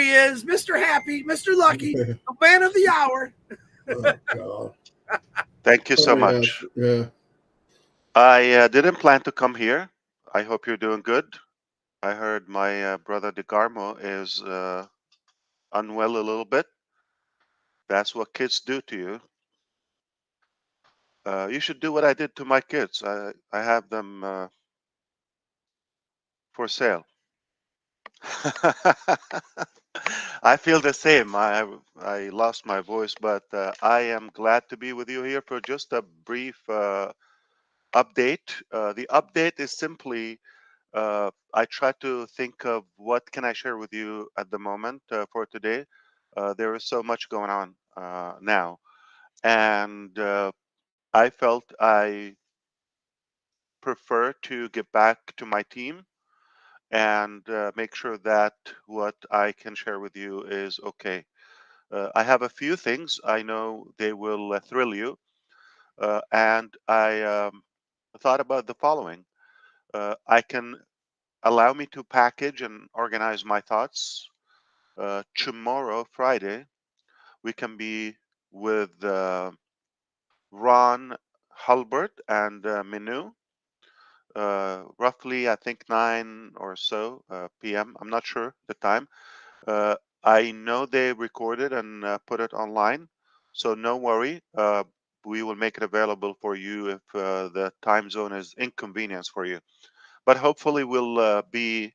he is, Mr. Happy, Mr. Lucky, the man of the hour. Oh God. Thank you so Oh yeah, much. yeah. I didn't plan to come here. I hope you're doing good. I heard my brother DeGarmo is unwell a little bit. That's what kids do to you. You should do what I did to my kids. I have them for sale. I feel the same. I lost my voice, but I am glad to be with you here for just a brief update. The update is simply I try to think of what can I share with you at the moment for today. There is so much going on now, and I felt I prefer to get back to my team and make sure that what I can share with you is okay. I have a few things I know they will thrill you, and I thought about the following. I can allow me to package and organize my thoughts. Tomorrow, Friday, we can be with Ron Hulbert and Minu, roughly, I think, 9 or so p.m. I'm not sure the time. Uh, I know they recorded and put it online, so no worry. We will make it available for you if the time zone is inconvenience for you. But hopefully, we'll be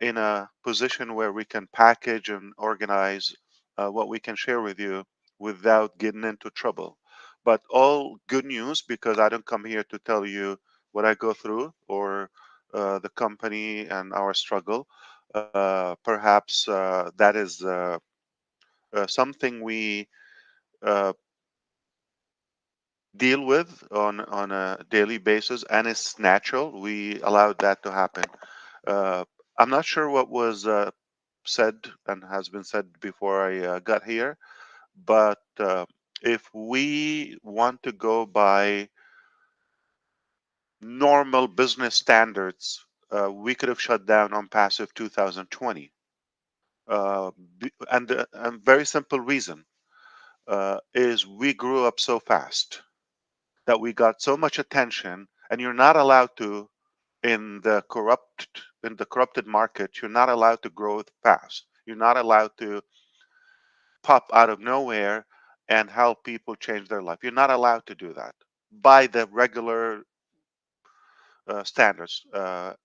in a position where we can package and organize what we can share with you without getting into trouble. But all good news because I don't come here to tell you what I go through or the company and our struggle. Perhaps that is something we uh, deal with on a daily basis, and it's natural. We allowed that to happen. Uh, I'm not sure what was said and has been said before I got here, but if we want to go by normal business standards, we could have shut down Onpassive 2020. Uh, and very simple reason is we grew up so fast that we got so much attention, and you're not allowed to in the corrupted market. You're not allowed to grow fast. You're not allowed to pop out of nowhere and help people change their life. You're not allowed to do that by the regular standards.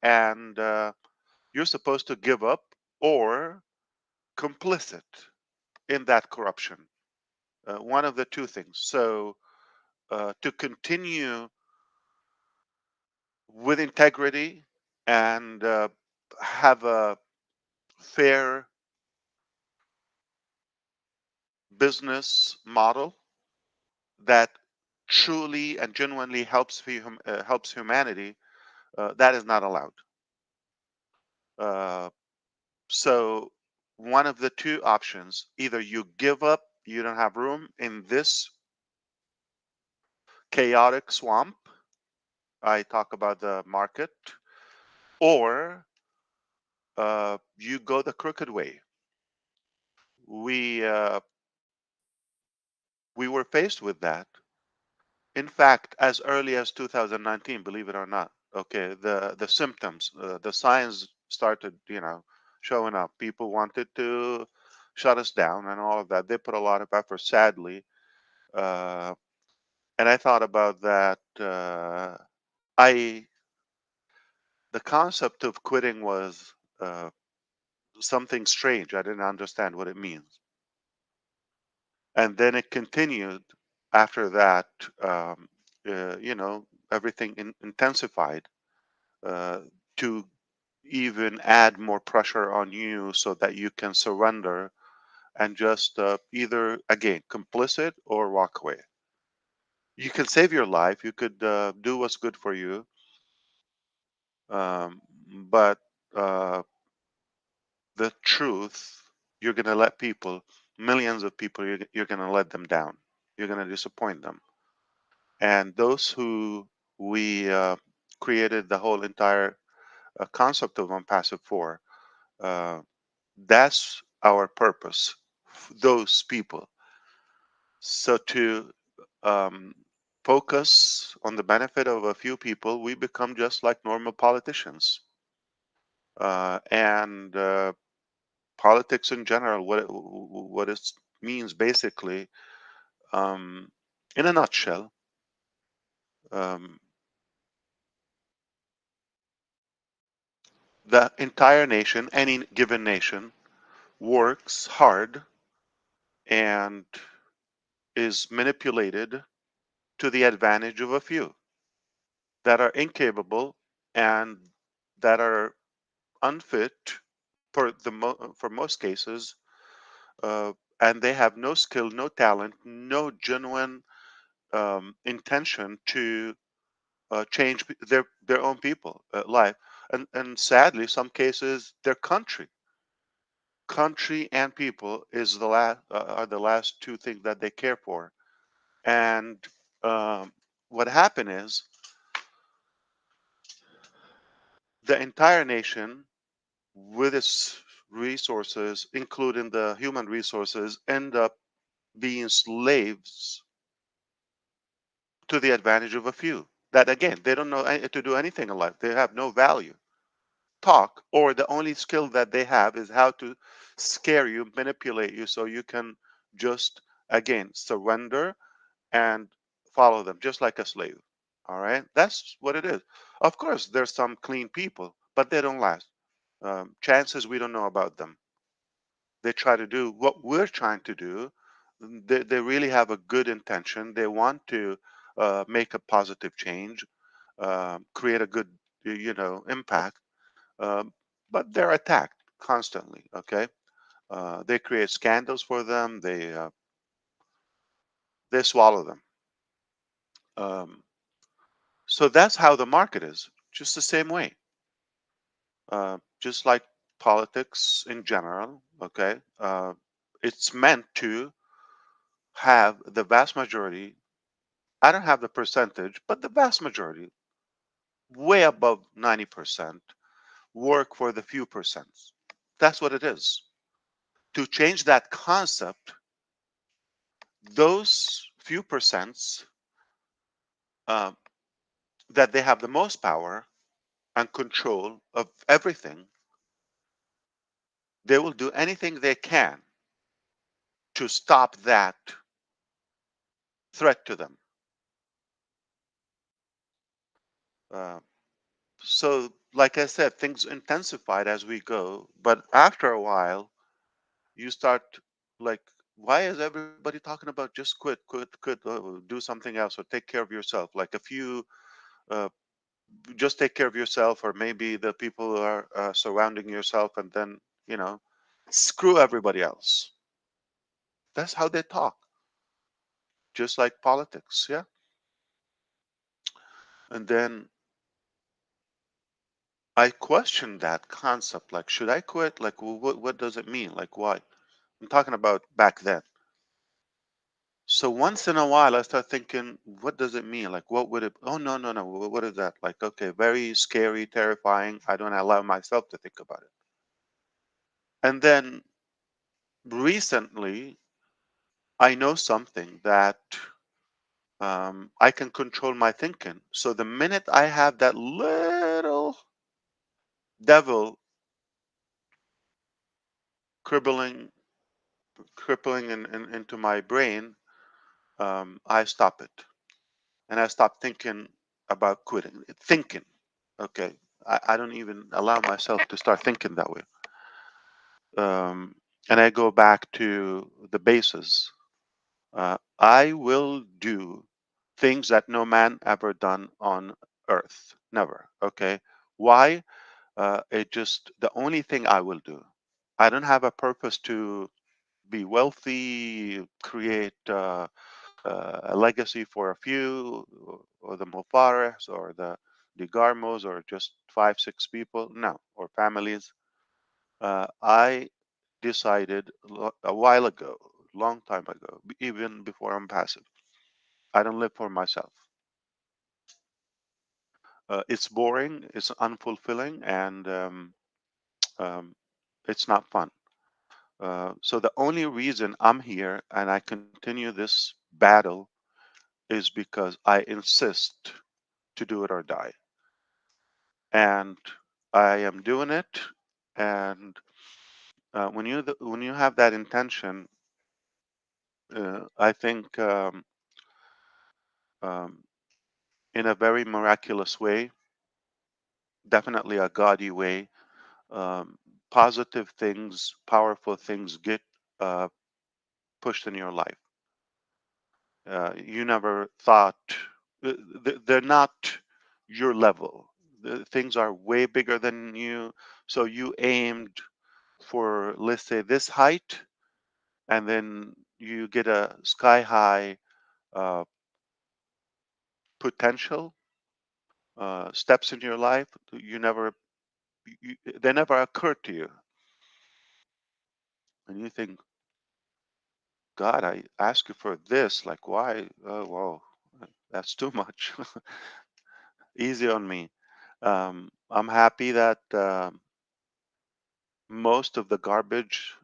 And you're supposed to give up or complicit in that corruption. One of the two things. So to continue with integrity and have a fair business model that truly and genuinely helps humanity, that is not allowed. Uh, so one of the two options: either you give up, you don't have room in this chaotic swamp. I talk about the market, or you go the crooked way. We uh, we were faced with that. In fact, as early as 2019, believe it or not. Okay, the symptoms, the signs started, showing up. People wanted to shut us down and all of that. They put a lot of effort, sadly. Uh, and I thought about that. I The concept of quitting was something strange. I didn't understand what it means, and then it continued after that. Um, Everything intensified uh, to even add more pressure on you so that you can surrender and just either again complicit or walk away. You can save your life. You could do what's good for you, but uh, the truth, you're going to let people, millions of people, you're going to let them down. You're going to disappoint them. And those who we created the whole entire concept of Unpassive for, uh, that's our purpose, those people. So to um, focus on the benefit of a few people, we become just like normal politicians. And politics in general, what it means basically, um, in a nutshell, um, the entire nation, any given nation, works hard and is manipulated to the advantage of a few that are incapable and that are unfit for most cases, uh, and they have no skill, no talent, no genuine intention to change their own people life, and sadly, some cases their country and people is the last are the last two things that they care for. And um, what happened is the entire nation, with its resources, including the human resources, end up being slaves to the advantage of a few. That again, they don't know to do anything in life. They have no value. Talk, or the only skill that they have is how to scare you, manipulate you, so you can just again surrender and follow them, just like a slave. All right, that's what it is. Of course, there's some clean people, but they don't last. Chances we don't know about them. They try to do what we're trying to do. They really have a good intention. They want to make a positive change, create a good, impact. Um, but they're attacked constantly. Okay, they create scandals for them. They swallow them. Um, so that's how the market is. Just the same way. Just like politics in general. Okay, it's meant to have the vast majority. I don't have the percentage, but the vast majority, way above 90%, work for the few percents. That's what it is. To change that concept, those few percents uh, that they have the most power and control of everything, they will do anything they can to stop that threat to them. Uh, so, like I said, things intensified as we go, but after a while, you start like, why is everybody talking about just quit, do something else, or take care of yourself? Like a few, uh, just take care of yourself, or maybe the people who are surrounding yourself, and then you know, screw everybody else. That's how they talk, just like politics, yeah. And then I questioned that concept, like, should I quit? Like, what does it mean? Like, why? I'm talking about back then. So once in a while, I start thinking, what does it mean? Like, what would it? Oh no, no, no. What is that? Like, okay, very scary, terrifying. I don't allow myself to think about it. And then recently, I know something that I can control my thinking. So the minute I have that little devil crippling, crippling into my brain, I stop it, and I stop thinking about quitting. Thinking, okay. I don't even allow myself to start thinking that way. And I go back to the basis. I will do things that no man ever done on earth. Never. Okay. Why? It just the only thing I will do. I don't have a purpose to be wealthy, create a legacy for a few, or the Mufarehs, or the Garmos, or just 5, 6 people. No, or families. I decided a while ago, long time ago, even before I'm passive. I don't live for myself. It's boring, it's unfulfilling, and um, it's not fun. So the only reason I'm here and I continue this battle is because I insist to do it or die. And I am doing it. And when you have that intention, I think um, in a very miraculous way, definitely a gaudy way, um, positive things, powerful things get uh, pushed in your life. You never thought they're not your level. Things are way bigger than you. So you aimed for, let's say, this height, and then you get a sky high uh, potential steps in your life. You never, they never occurred to you, and you think, God, I ask you for this. Like, why? Oh, whoa, that's too much. Easy on me. I'm happy that most of the garbage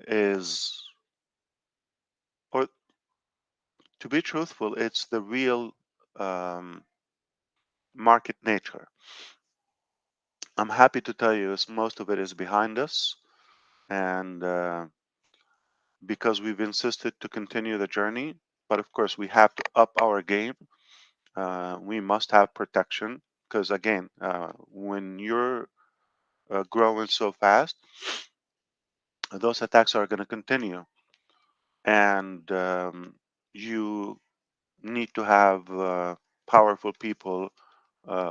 is, or to be truthful, it's the real um, market nature. I'm happy to tell you most of it is behind us, and because we've insisted to continue the journey, but of course we have to up our game. We must have protection because again, when you're growing so fast, those attacks are going to continue, and you need to have powerful people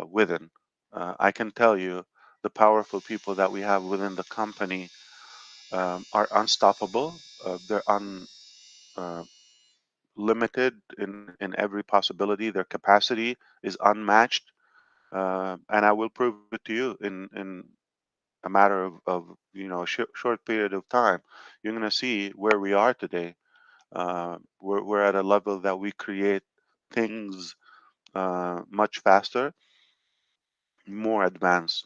within. I can tell you the powerful people that we have within the company are unstoppable. They're uh, limited in every possibility. Their capacity is unmatched, and I will prove it to you in a matter of a short period of time. You're going to see where we are today. We're at a level that we create things much faster, more advanced.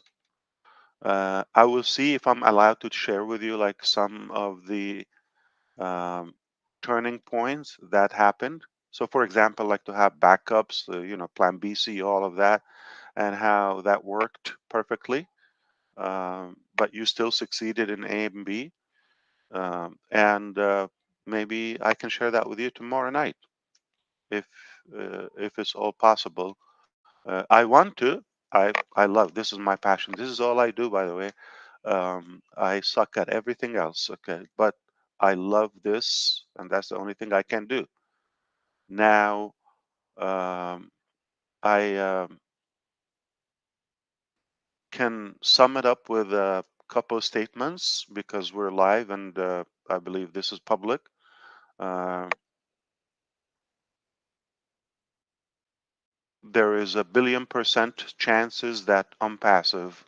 I will see if I'm allowed to share with you like some of the um, turning points that happened. So, for example, like to have backups, Plan B, C, all of that, and how that worked perfectly, but you still succeeded in A and B. And maybe I can share that with you tomorrow night if if it's all possible. I want to. I love. This is my passion. This is all I do, by the way. I suck at everything else. Okay, but I love this, and that's the only thing I can do. Now, um, I can sum it up with a couple of statements because we're live, and I believe this is public. Uh, there is a billion% chances that Onpassive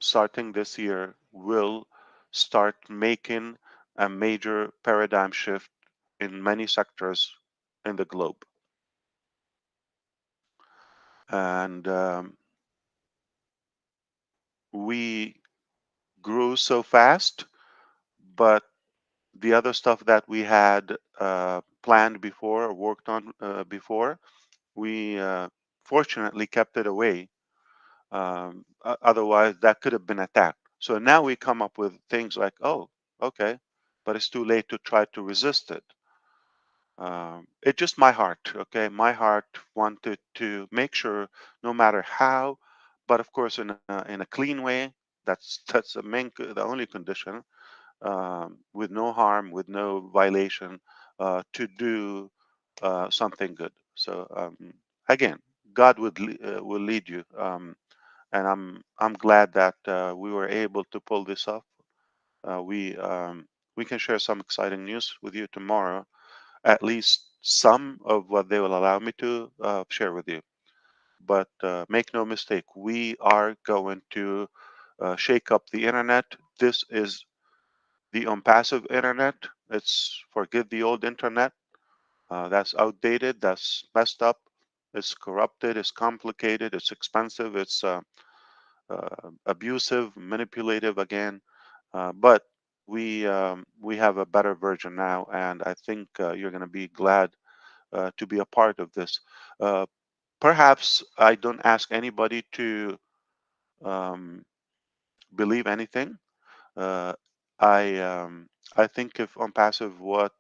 starting this year will start making a major paradigm shift in many sectors in the globe. And we grew so fast, but the other stuff that we had planned before or worked on before, we fortunately kept it away. Otherwise, that could have been attacked. So now we come up with things like, oh, okay, but it's too late to try to resist it. It's just my heart, okay? My heart wanted to make sure, no matter how, but of course in a clean way. That's the only condition, with no harm, with no violation, to do something good. So again, God will lead you, and I'm glad that we were able to pull this off. We can share some exciting news with you tomorrow, at least some of what they will allow me to share with you. But make no mistake, we are going to shake up the internet. This is the unpassive internet. It's forget the old internet. That's outdated. That's messed up. It's corrupted. It's complicated. It's expensive. It's abusive, manipulative again. But we have a better version now, and I think you're going to be glad to be a part of this. Uh, Perhaps I don't ask anybody to um, believe anything. Uh, I think if Onpassive, what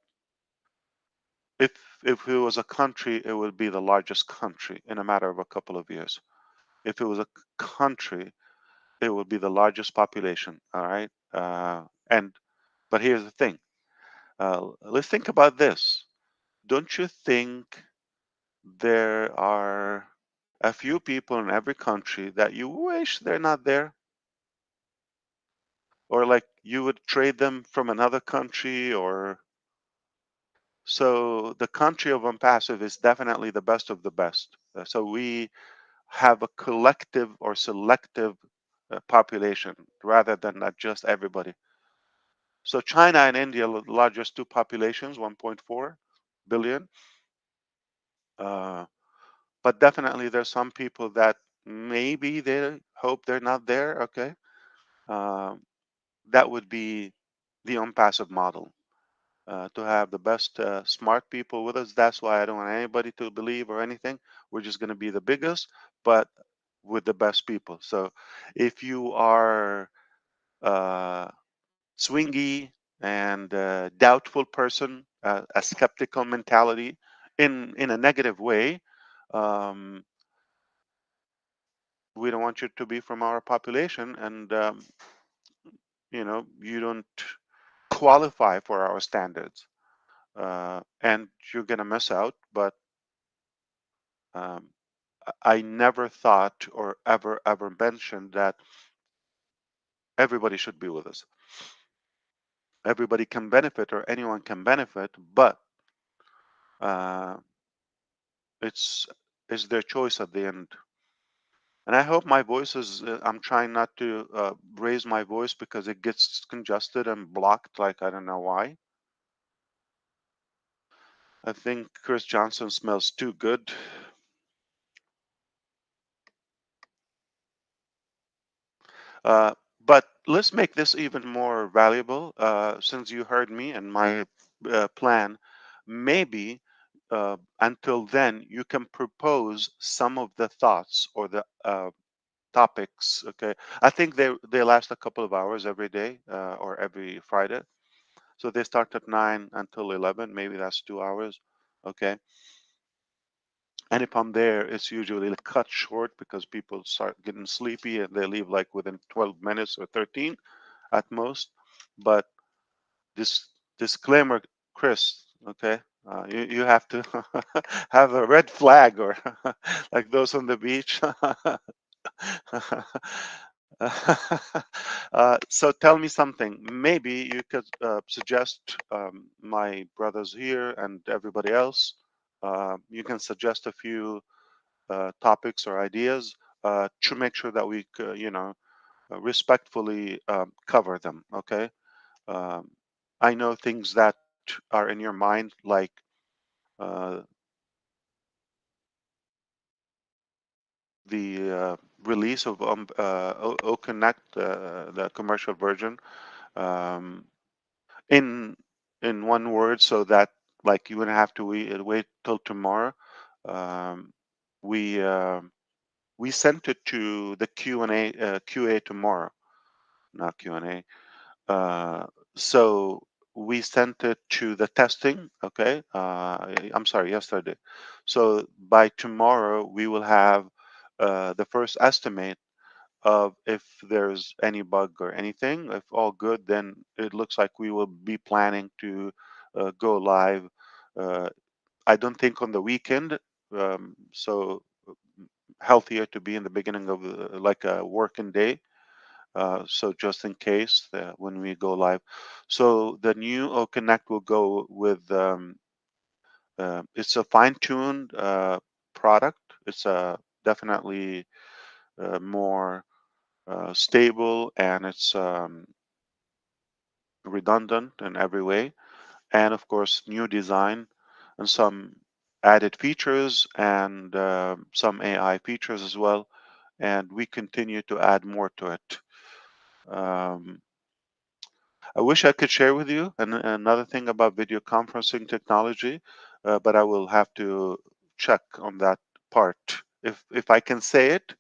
if it was a country, it would be the largest country in a matter of a couple of years. If it was a country, it would be the largest population. All right, and but here's the thing. Let's think about this. Don't you think there are a few people in every country that you wish they're not there? Or like you would trade them from another country? Or so the country of Unpassive is definitely the best of the best. So we have a collective or selective population rather than not just everybody. So China and India, the largest two populations, 1.4 billion. Uh, but definitely there's some people that maybe they hope they're not there. Okay. Um, that would be the Unpassive model. To have the best smart people with us. That's why I don't want anybody to believe or anything. We're just going to be the biggest, but with the best people. So if you are uh, swingy and doubtful person, a skeptical mentality in a negative way, um, we don't want you to be from our population, and you don't qualify for our standards, and you're going to miss out. But um, I never thought or ever mentioned that everybody should be with us. Everybody can benefit, or anyone can benefit, but uh, it's their choice at the end. And I hope my voice is. I'm trying not to raise my voice because it gets congested and blocked. Like I don't know why. I think Chris Johnson smells too good. Uh, but let's make this even more valuable. Since you heard me and my plan, maybe until then you can propose some of the thoughts or the topics. Okay, I think they last a couple of hours every day or every Friday. So they start at 9 until 11. Maybe that's 2 hours. Okay. And if I'm there, it's usually cut short because people start getting sleepy and they leave like within 12 minutes or 13 at most. But this disclaimer, Chris, okay, you have to have a red flag or like those on the beach. So tell me something. Maybe you could suggest my brothers here and everybody else. You can suggest a few topics or ideas to make sure that we, respectfully cover them. Okay. Um, I know things that are in your mind, like uh, the release of Connect, the commercial version, um, in one word, so that like you wouldn't have to wait till tomorrow. Um, we we sent it to the QA tomorrow, not Q&A. Uh, so we sent it to the testing. Okay, I'm sorry, yesterday. So by tomorrow we will have the first estimate of if there's any bug or anything. If all good, then it looks like we will be planning to go live. Uh, I don't think on the weekend. So healthier to be in the beginning of like a working day, so just in case when we go live. So the new O Connect will go with it's a fine-tuned product. It's definitely more stable, and it's redundant in every way. And of course, new design and some added features and some AI features as well. And we continue to add more to it. Um, I wish I could share with you another thing about video conferencing technology, but I will have to check on that part. If I can say it,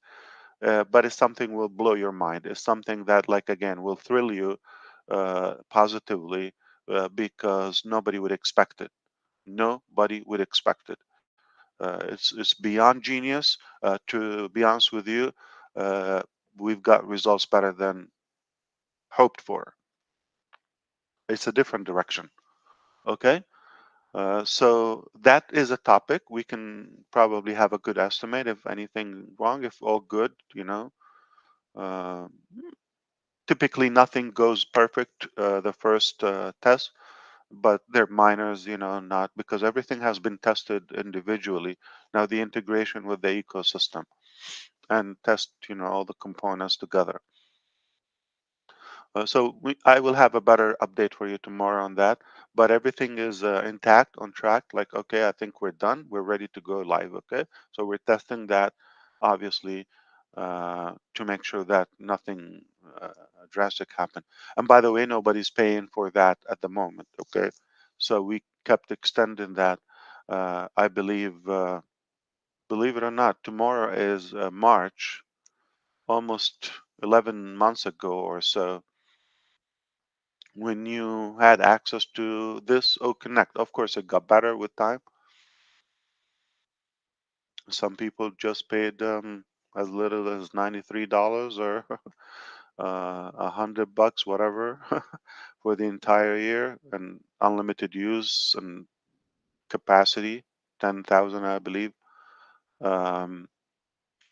but it's something will blow your mind. It's something that, like again, will thrill you positively because nobody would expect it. Nobody would expect it. It's beyond genius. To be honest with you, uh, we've got results better than hoped for. It's a different direction. Okay. So that is a topic. We can probably have a good estimate if anything wrong, if all good, you know. Uh, Typically, nothing goes perfect the first test, but they're minors, you know, not because everything has been tested individually. Now, the integration with the ecosystem and test, you know, all the components together. I will have a better update for you tomorrow on that. But everything is intact, on track. Like, okay, I think we're done. We're ready to go live. Okay, so we're testing that, obviously, to make sure that nothing drastic happened. And by the way, nobody's paying for that at the moment. Okay, so we kept extending that. I believe it or not, tomorrow is March, almost 11 months ago or so when you had access to this O Connect. Of course, it got better with time. Some people just paid as little as $93 or $100, whatever, for the entire year and unlimited use and capacity, 10,000, I believe. Um,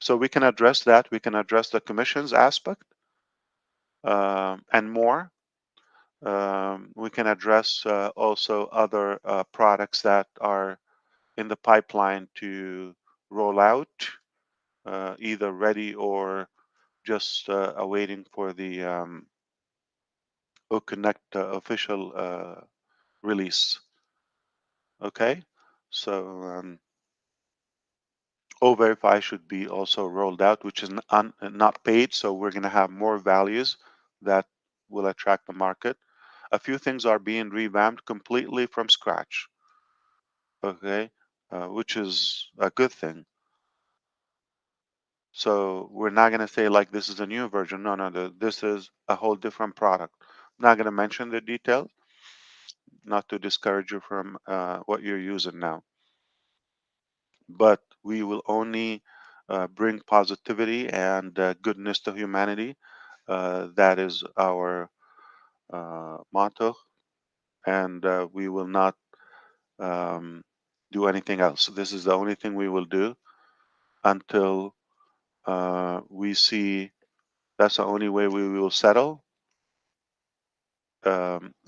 so we can address that. We can address the commissions aspect and more. We can address also other products that are in the pipeline to roll out, either ready or just awaiting for the Connect official release. Okay, so O-Verify should be also rolled out, which is not paid, so we're going to have more values that will attract the market. A few things are being revamped completely from scratch. Okay, which is a good thing. So we're not going to say like this is a new version. No, no, this is a whole different product. I'm not going to mention the details, not to discourage you from what you're using now. But we will only bring positivity and goodness to humanity. That is our motto, and we will not um, do anything else. This is the only thing we will do until we see that's the only way we will settle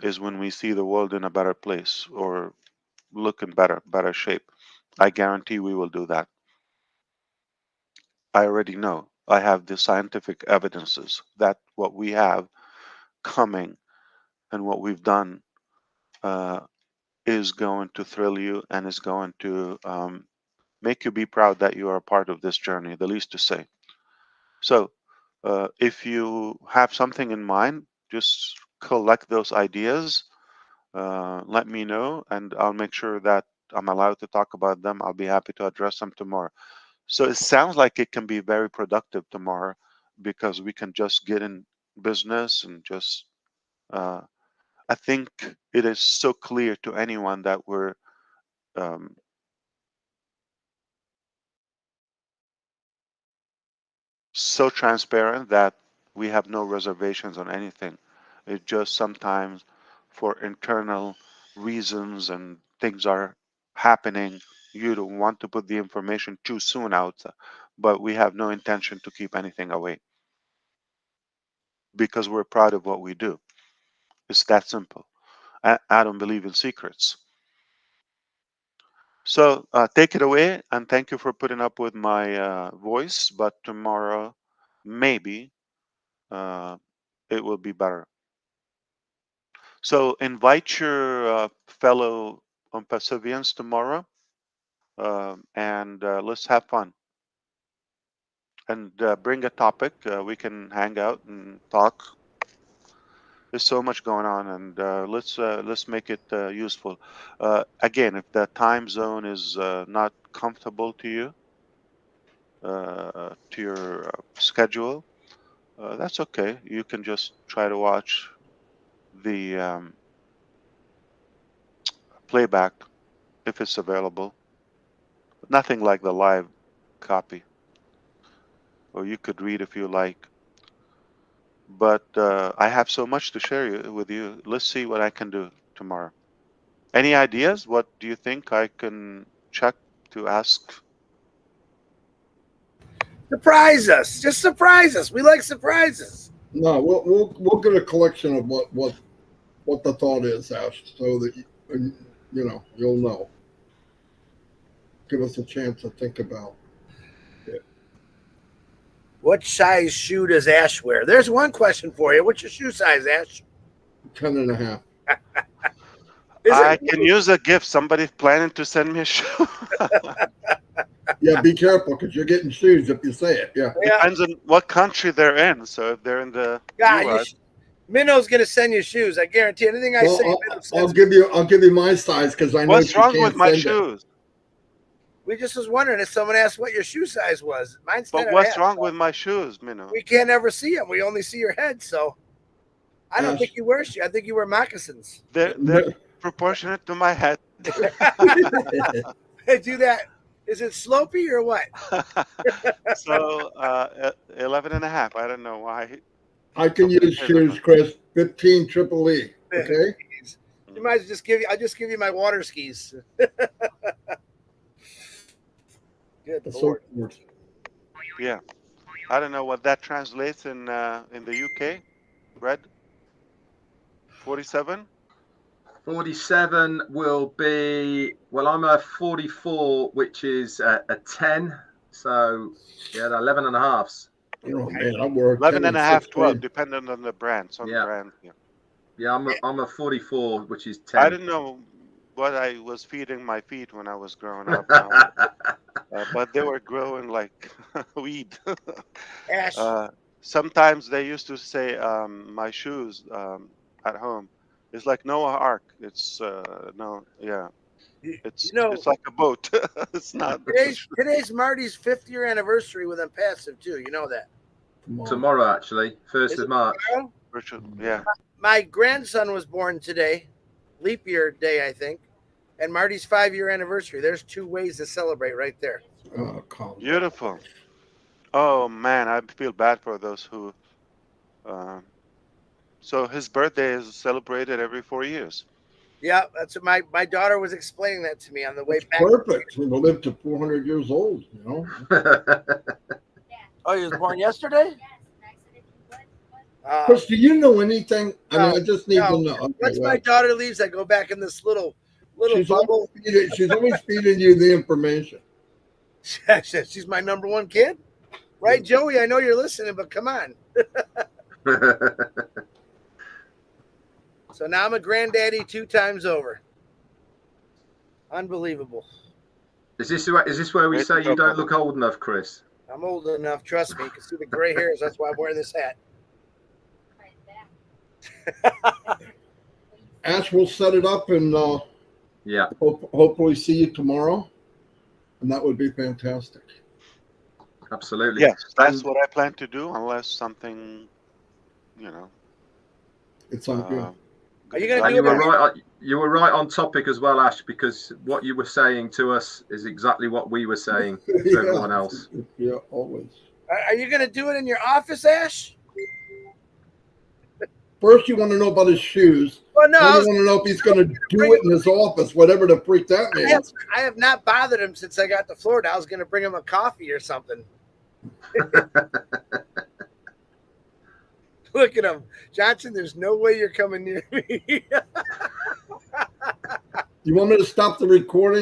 is when we see the world in a better place or look in better shape. I guarantee we will do that. I already know. I have the scientific evidences that what we have coming and what we've done uh, is going to thrill you and is going to make you be proud that you are a part of this journey, the least to say. So, if you have something in mind, just collect those ideas. Let me know, and I'll make sure that I'm allowed to talk about them. I'll be happy to address them tomorrow. So it sounds like it can be very productive tomorrow because we can just get in business and just. I think it is so clear to anyone that we're um, so transparent that we have no reservations on anything. It just sometimes for internal reasons and things are happening, you don't want to put the information too soon out, but we have no intention to keep anything away because we're proud of what we do. It's that simple. I don't believe in secrets. So take it away and thank you for putting up with my voice. But tomorrow, maybe uh, it will be better. So invite your fellow Onpassivians tomorrow, and let's have fun. And bring a topic. We can hang out and talk. There's so much going on, and let's make it useful. Again, if the time zone is not comfortable to you, to your schedule, that's okay. You can just try to watch the playback if it's available. Nothing like the live copy, or you could read if you like. But I have so much to share with you. Let's see what I can do tomorrow. Any ideas? What do you think I can check to ask? Surprise us. Just surprise us. We like surprises. No, we'll get a collection of what the thought is, Ash, so that you'll know. Give us a chance to think about it. What size shoe does Ash wear? There's one question for you. What's your shoe size, Ash? 10.5. I can use a gift. Somebody's planning to send me a shoe. Yeah, be careful because you're getting shoes if you say it. Yeah. Depends on what country they're in. So if they're in the US, Minnow's gonna send you shoes. I guarantee. Anything I say, I'll give you my size because I know. What's wrong with my shoes? We just was wondering if someone asked what your shoe size was. Mine's 10 But what's wrong with my shoes, Minnow? We can't ever see them. We only see your head. So I don't think you wear shoes. I think you wear moccasins. They're proportionate to my head. They do that. Is it slopey or what? So 11.5. I don't know why. I can use shoes, Chris. 15 triple E. Okay. You might just give you. I'll just give you my water skis. Good Lord. Yeah, I don't know what that translates in the UK. Red. 47. 47 will be, well, I'm a 44, which is a 10. So, yeah, 11 and a halves. Oh, man, I'm working 11 and a half, 12, depending on the brand. Some brand. Yeah, I'm a 44, which is 10. I didn't know what I was feeding my feet when I was growing up. But they were growing like weed. Ash. Sometimes they used to say my shoes at home. It's like Noah Ark. It's it's like a boat. It's not. Today's Marty's 5th year anniversary with Onpassive too. You know that. Tomorrow, actually, 1st of March. Tomorrow? Yeah. My grandson was born today, leap year day, I think, and Marty's 5-year anniversary. There's 2 ways to celebrate right there. Oh, beautiful. Oh man, I feel bad for those who. So his birthday is celebrated every 4 years. Yeah, that's what my daughter was explaining that to me on the way back. Perfect. We'll live to 400 years old, you know. Oh, he was born yesterday? Chris, do you know anything? I mean, I just need to know. Okay, once my daughter leaves, I go back in this little bubble. She's always feeding you the information. She's my number 1 kid. Right, Joey? I know you're listening, but come on. So now I'm a granddaddy 2 times over. Unbelievable. Is this where we say you don't look old enough, Chris? I'm old enough, trust me. You can see the gray hairs. That's why I'm wearing this hat. Ash, we'll set it up and hopefully see you tomorrow. And that would be fantastic. Absolutely. Yes, that's what I plan to do, unless something, It's on good. Are you going to do it? You were right on topic as well, Ash, because what you were saying to us is exactly what we were saying to everyone else. Yeah, always. Are you going to do it in your office, Ash? First, you want to know about his shoes. Well, no. Then you want to know if he's going to do it in his office, whatever the freak that means. I have not bothered him since I got to Florida. I was going to bring him a coffee or something. Look at him. Johnson, there's no way you're coming near me. You want me to stop the recording?